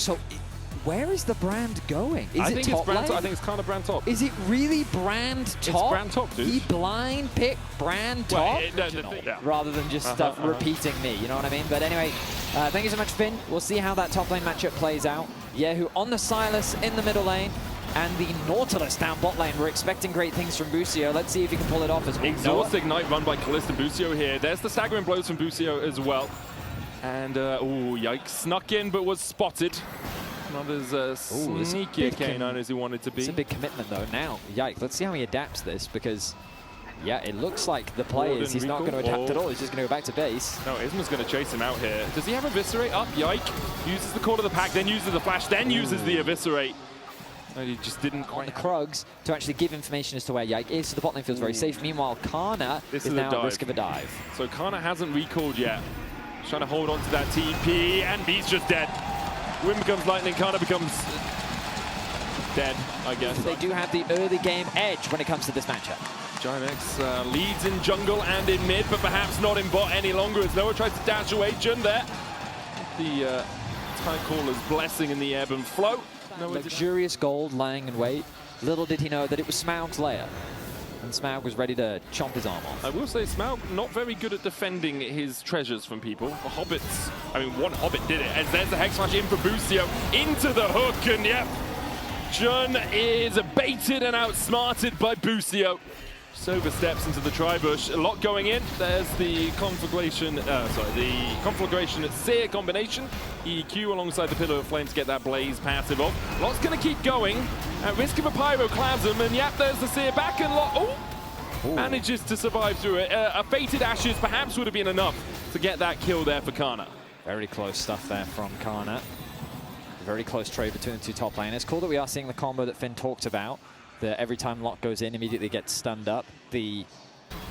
So, where is the brand going? Is I it think top it's brand lane? top. I think it's kind of brand top. Is it really brand top? It's brand top, dude. He blind pick brand top? Yeah. Rather than just repeating me, you know what I mean? But anyway, thank you so much, Finn. We'll see how that top lane matchup plays out. kyeahoo on the Sylas in the middle lane. And the Nautilus down bot lane. We're expecting great things from Busio. Let's see if he can pull it off as well. Exhaust Ignite run by Caliste and Busio here. There's the staggering blows from Busio as well. And, ooh, Yike snuck in but was spotted. Not as sneaky a K9 as he wanted to be. It's a big commitment though. Now, Yike, let's see how he adapts this because, yeah, it looks like the play is he's not going to adapt at all. He's just going to go back to base. No, Isma's going to chase him out here. Does he have Eviscerate up? Yike uses the core of the pack, then uses the flash, then uses the Eviscerate. No, he just didn't quite. On the Krugs to actually give information as to where Yike is, so the bot lane feels very safe. Meanwhile, Canna is now at risk of a dive. So Canna hasn't recalled yet. He's trying to hold on to that TP, and he's just dead. Wind becomes lightning, Canna becomes dead, I guess. They do have the early game edge when it comes to this matchup. GIANTX leads in jungle and in mid, but perhaps not in bot any longer as Noah tries to dash away Jun there. The Tidecaller's blessing in the ebb and flow. Luxurious gold lying in wait. Little did he know that it was Smaug's lair. And Smaug was ready to chomp his arm off. I will say Smaug not very good at defending his treasures from people. The hobbits, I mean, one hobbit did it. As there's the Hex Smash in for Busio, into the hook, and yep, Jun is baited and outsmarted by Busio. Just oversteps into the tri-bush. A lot going in. There's the conflagration, Seer combination. EQ alongside the Pillar of Flame to get that Blaze passive off. Lot's going to keep going at risk of a Pyroclasm, and yep, there's the Seer back, and Lot manages to survive through it. A Fated Ashes perhaps would have been enough to get that kill there for Canna. Very close stuff there from Canna. Very close trade between the two top laners. Cool that we are seeing the combo that Finn talked about. That every time Lot goes in, immediately gets stunned up. The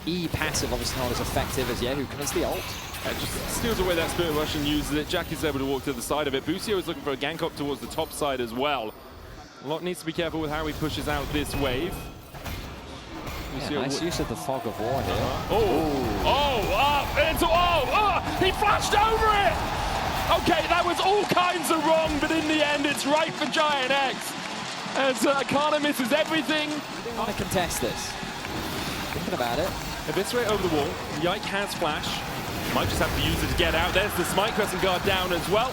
E passive obviously not as effective as kyeahoo can. It's the ult. Just steals away that Spirit Rush and uses it. Jackie's able to walk to the side of it. Busio is looking for a gank up towards the top side as well. Lot needs to be careful with how he pushes out this wave. Yeah, nice use of the Fog of War here. He flashed over it! Okay, that was all kinds of wrong, but in the end, it's right for GIANTX. As Canna misses everything. I want to contest this. Thinking about it. Eviscerate over the wall. Yike has flash. Might just have to use it to get out. There's the Smite Crescent Guard down as well.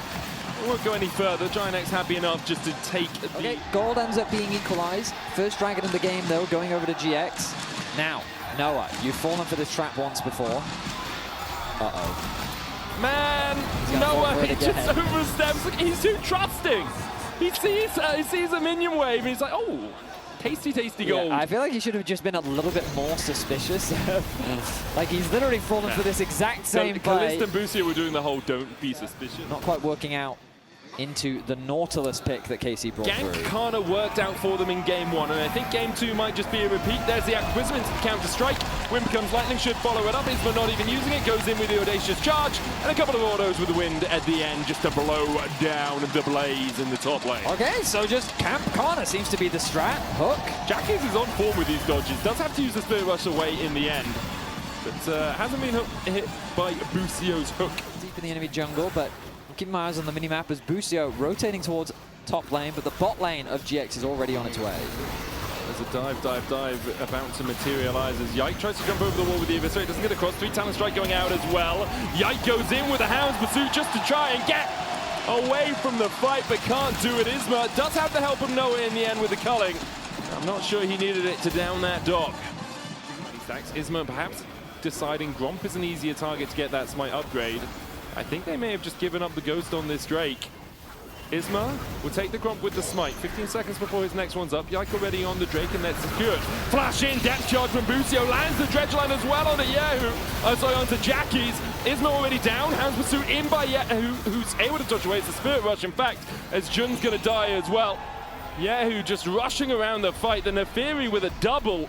We won't go any further. GIANTX happy enough just to take the... Okay, gold ends up being equalized. First dragon in the game, though, going over to GX. Now, Noah, you've fallen for this trap once before. Uh-oh. Man, Noah, he just oversteps. Look, he's too trusting. He sees a minion wave, and he's like, oh, tasty, tasty gold. Yeah, I feel like he should have just been a little bit more suspicious. Like, he's literally fallen for this exact same play. Caliste and Busio were doing the whole don't be suspicious. Not quite working out into the Nautilus pick that KC brought through. Canna worked out for them in game one, and I think game two might just be a repeat. There's the Acquisition into the counter-strike. Wind becomes lightning, should follow it up. Isma not even using it, goes in with the audacious charge, and a couple of autos with the wind at the end just to blow down the Blaze in the top lane. Okay, so just camp Canna seems to be the strat. Hook. Jackie's is on form with these dodges. Does have to use the Spirit Rush away in the end, but hasn't been hit by Busio's hook. Deep in the enemy jungle, but keeping my eyes on the minimap as Busio rotating towards top lane, but the bot lane of GX is already on its way. There's a dive about to materialize as Yike tries to jump over the wall with the Eviscerate, doesn't get across. 3 Talon Strike going out as well. Yike goes in with the Hound's Pursuit just to try and get away from the fight, but can't do it. Isma does have the help of Noah in the end with the culling. I'm not sure he needed it to down that dog. Isma perhaps deciding Gromp is an easier target to get that Smite upgrade. I think they may have just given up the ghost on this Drake. Isma will take the Gromp with the Smite. 15 seconds before his next one's up. Yike already on the Drake, and that's secured. Flash in, depth charge from Busio. Lands the Dredge Line as well onto kyeahoo. Sorry, onto Jackie's. Isma already down. Hound's Pursuit in by kyeahoo, who's able to touch away. It's the Spirit Rush, in fact, as Jun's going to die as well. kyeahoo just rushing around the fight. The Naafiri with a double.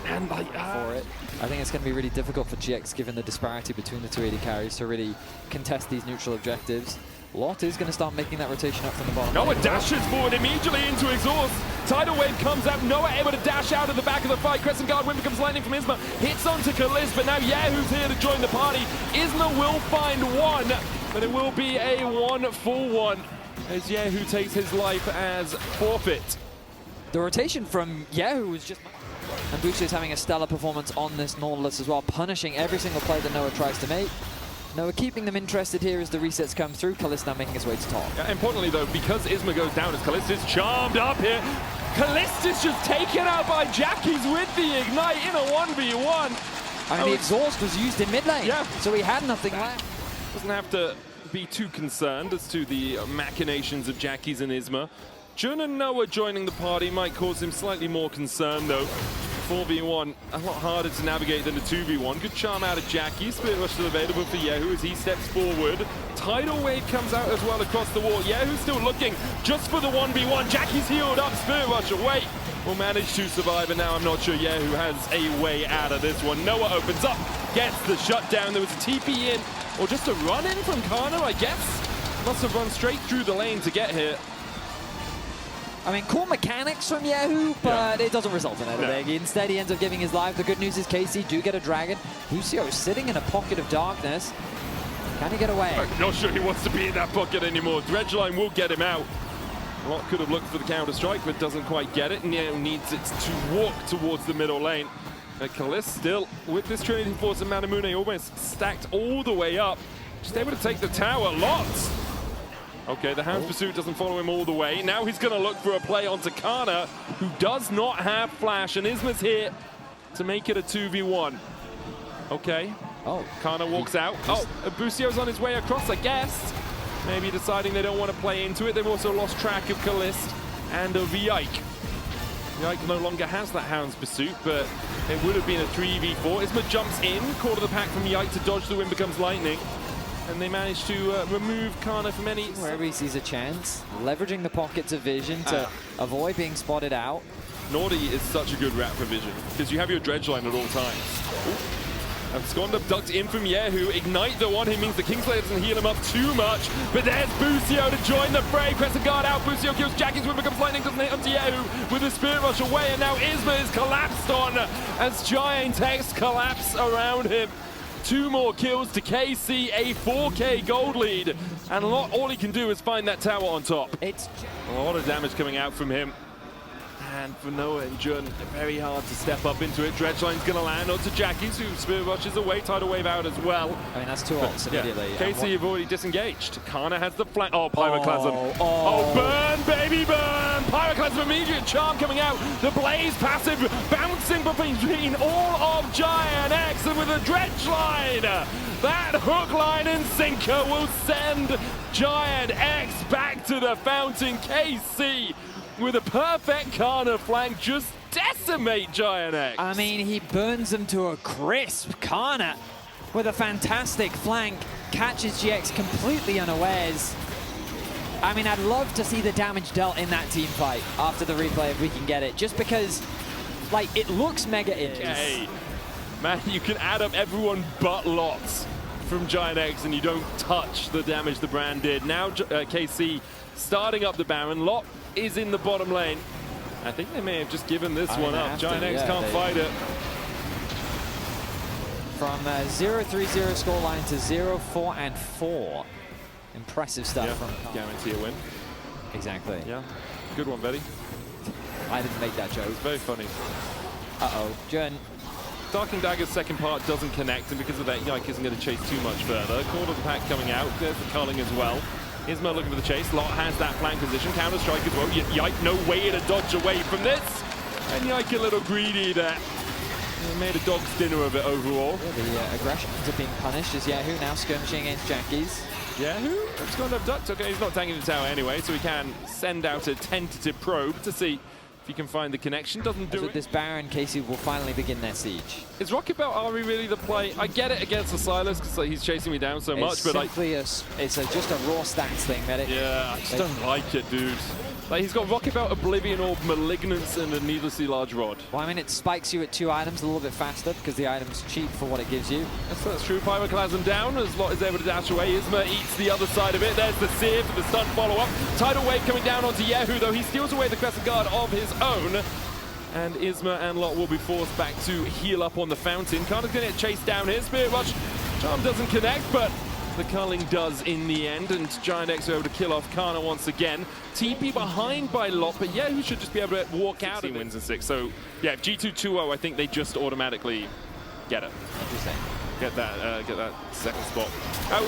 And like for it. I think it's going to be really difficult for GX, given the disparity between the two AD carries, to really contest these neutral objectives. Lot is going to start making that rotation up from the bottom. Noah dashes forward immediately into exhaust. Tidal wave comes out. Noah able to dash out of the back of the fight. Crescent Guard wind becomes lightning from Isma. Hits onto Caliste, but now kyeahoo's here to join the party. Isma will find one, but it will be a 1-for-1. as kyeahoo takes his life as forfeit. The rotation from kyeahoo was just... And Busio's having a stellar performance on this Nautilus as well, punishing every single play that Noah tries to make. Noah keeping them interested here as the resets come through. Caliste now making his way to top. Yeah, importantly though, because Isma goes down as Caliste is charmed up here, Caliste is just taken out by Jackies with the Ignite in a 1v1. I mean, the exhaust was used in mid lane, yeah, so he had nothing left. Doesn't have to be too concerned as to the machinations of Jackies and Isma. Jun and Noah joining the party might cause him slightly more concern though. 4v1, a lot harder to navigate than a 2v1. Good charm out of Jackie. Spirit Rush still available for kyeahoo as he steps forward. Tidal Wave comes out as well across the wall. kyeahoo's still looking just for the 1v1. Jackie's healed up. Spirit Rush away. Will manage to survive, and now I'm not sure kyeahoo has a way out of this one. Noah opens up, gets the shutdown. There was a TP in, or just a run in from Canna, I guess. Must have run straight through the lane to get here. I mean, cool mechanics from kyeahoo, but it doesn't result in anything. Instead, he ends up giving his life. The good news is KC do get a dragon. Busio is sitting in a pocket of darkness. Can he get away? I'm not sure he wants to be in that pocket anymore. Dredgeline will get him out. Lot could have looked for the counter-strike, but doesn't quite get it. Now needs it to walk towards the middle lane. Caliste still, with this Trinity Force and Manamune almost stacked all the way up. Just able to take the tower. Lots. Okay, the Hound's Pursuit doesn't follow him all the way. Now he's going to look for a play onto Canna, who does not have flash, and Isma's here to make it a 2v1. Okay. Oh. Canna walks out. Oh, Busio's on his way across, I guess. Maybe deciding they don't want to play into it. They've also lost track of Caliste and of Yike. Yike no longer has that Hound's Pursuit, but it would have been a 3v4. Isma jumps in, quarter the pack from Yike to dodge the wind becomes lightning. And they managed to remove Canna from any... Wherever he sees a chance, leveraging the pockets of vision to avoid being spotted out. Naughty is such a good rat for vision, because you have your Dredgeline at all times. And Skonda ducked in from kyeahoo. Ignite though on him means the Kingslayer doesn't heal him up too much. But there's Busio to join the fray. Crescent Guard out. Busio kills Jackie's when becomes lightning. Doesn't hit onto kyeahoo with the Spirit Rush away. And now Isma is collapsed on as GIANTX collapse around him. 2 more kills to KC, a 4K gold lead. And all he can do is find that tower on top. It's a lot of damage coming out from him. And for Noah and Jun, very hard to step up into it. Dredgeline's going to land onto Jackie's, who Spirit Rushes away, Tidal Wave out as well. I mean, that's 2 ults immediately. KC have already disengaged. Canna has the flank. Oh, Pyroclasm. Oh, burn, baby, burn! Pyroclasm, immediate charm coming out. The Blaze passive bouncing between all of GIANTX, and with a Dredgeline, that hook, line, and sinker will send GIANTX back to the fountain. KC with a perfect Canna flank, just decimate GIANTX. I mean, he burns them to a crisp. Canna with a fantastic flank catches GX completely unawares. I mean, I'd love to see the damage dealt in that team fight after the replay if we can get it, just because, like, it looks mega okay. Man, you can add up everyone but Lots from GIANTX and you don't touch the damage the brand did. Now KC starting up the Baron. Lot is in the bottom lane. I think they may have just given this one up. GIANTX can't fight it. From 0-3-0 scoreline to 0-4-4. Impressive stuff from Karmine. Guarantee a win. Exactly. Yeah. Good one, Vedi. I didn't make that joke. It's very funny. Uh-oh. Jun. Darking Dagger's second part doesn't connect, and because of that, Yike isn't going to chase too much further. Quarter of the pack coming out. There's the culling as well. Isma looking for the chase. Lot has that flank position. Counter-strike as well. Yike, no way to dodge away from this. And Yike a little greedy there. He made a dog's dinner of it overall. Yeah, the aggressions are being punished as kyeahoo now skirmishing against Jackie's. kyeahoo? It's going to have ducked. Okay, he's not tagging the tower anyway, so he can send out a tentative probe to see if he can find the connection. Doesn't do it. With this Baron, KC will finally begin their siege. Is Rocket Belt Ahri really the play? I get it against the Sylas because like, he's chasing me down so much, but like... it's just a raw stats thing, Medic. Yeah, I just don't like it, dude. Like, he's got Rocket Belt, Oblivion Orb, Malignance, and a needlessly large rod. Well, I mean, it spikes you at 2 items a little bit faster because the item's cheap for what it gives you. That's true. Pyroclasm down as Lot is able to dash away. Isma eats the other side of it. There's the Seer for the stun follow-up. Tidal Wave coming down onto kyeahoo, though he steals away the Crescent Guard of his own. And Isma and Lot will be forced back to heal up on the fountain. Canna's going to get chased down here. Spirit Rush. Charm doesn't connect, but the culling does in the end, and GIANTX are able to kill off Canna once again. TP behind by Lot, but kyeahoo should just be able to walk out of wins in 6. So yeah, if G2 2-0, I think they just automatically get it. Interesting. Get that second spot.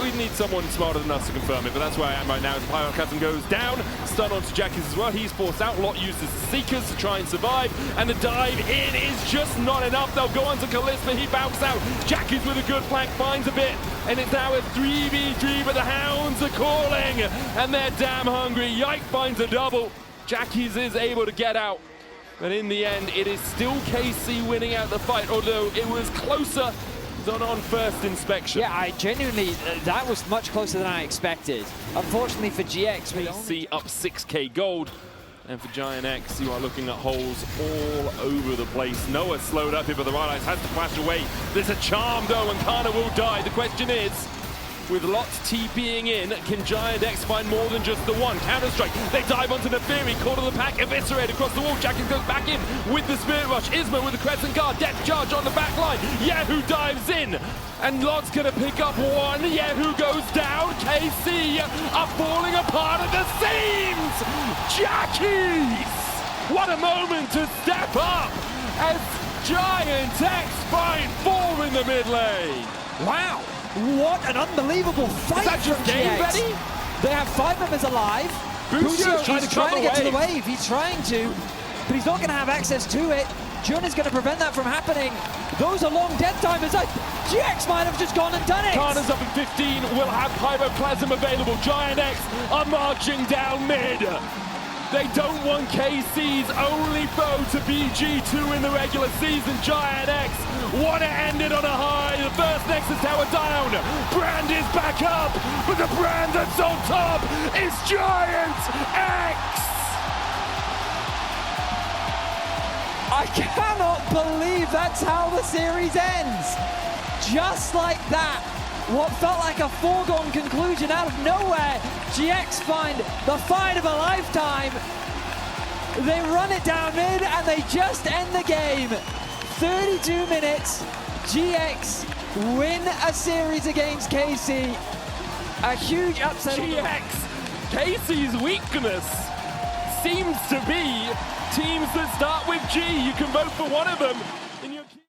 We need someone smarter than us to confirm it, but that's where I am right now as the Pyroclasm goes down. Stun onto Jackies as well. He's forced out. Lot uses the Seekers to try and survive, and the dive in is just not enough. They'll go on to Caliste, but he bounced out. Jackies with a good flank finds a bit, and it's now a 3v3, but the Hounds are calling, and they're damn hungry. Yike finds a double. Jackies is able to get out, but in the end, it is still KC winning out the fight, although it was closer on first inspection. Yeah, I genuinely, that was much closer than I expected. Unfortunately for GX, we see up 6k gold. And for GIANTX, you are looking at holes all over the place. Noah slowed up here, but the right eyes has to flash away. There's a charm though, and Canna will die. The question is, with lots TPing in, can GIANTX find more than just the one? Counter-strike, they dive onto Naafiri, caught of the pack, eviscerate across the wall. Jackies goes back in with the Spirit Rush. Isma with the Crescent Guard, depth charge on the back line. kyeahoo dives in, and Lot's gonna pick up one. kyeahoo goes down. KC are falling apart at the seams. Jackies! What a moment to step up as GIANTX find 4 in the mid lane. Wow! What an unbelievable fight from GX. They have 5 members alive. Busio is trying to get to the wave. He's trying to, but he's not going to have access to it. Jun is going to prevent that from happening. Those are long death timers. GX might have just gone and done it. Canna's up at 15. Will have Pyroclasm available. GIANTX are marching down mid. They don't want KC's only foe to be G2 in the regular season. GIANTX want to end it on a high. The first Nexus Tower down. Brand is back up, but the brand that's on top is GIANTX. I cannot believe that's how the series ends. Just like that. What felt like a foregone conclusion out of nowhere. GX find the fight of a lifetime. They run it down mid and they just end the game. 32 minutes. GX win a series against KC. A huge upset. GX, KC's weakness seems to be teams that start with G. You can vote for one of them.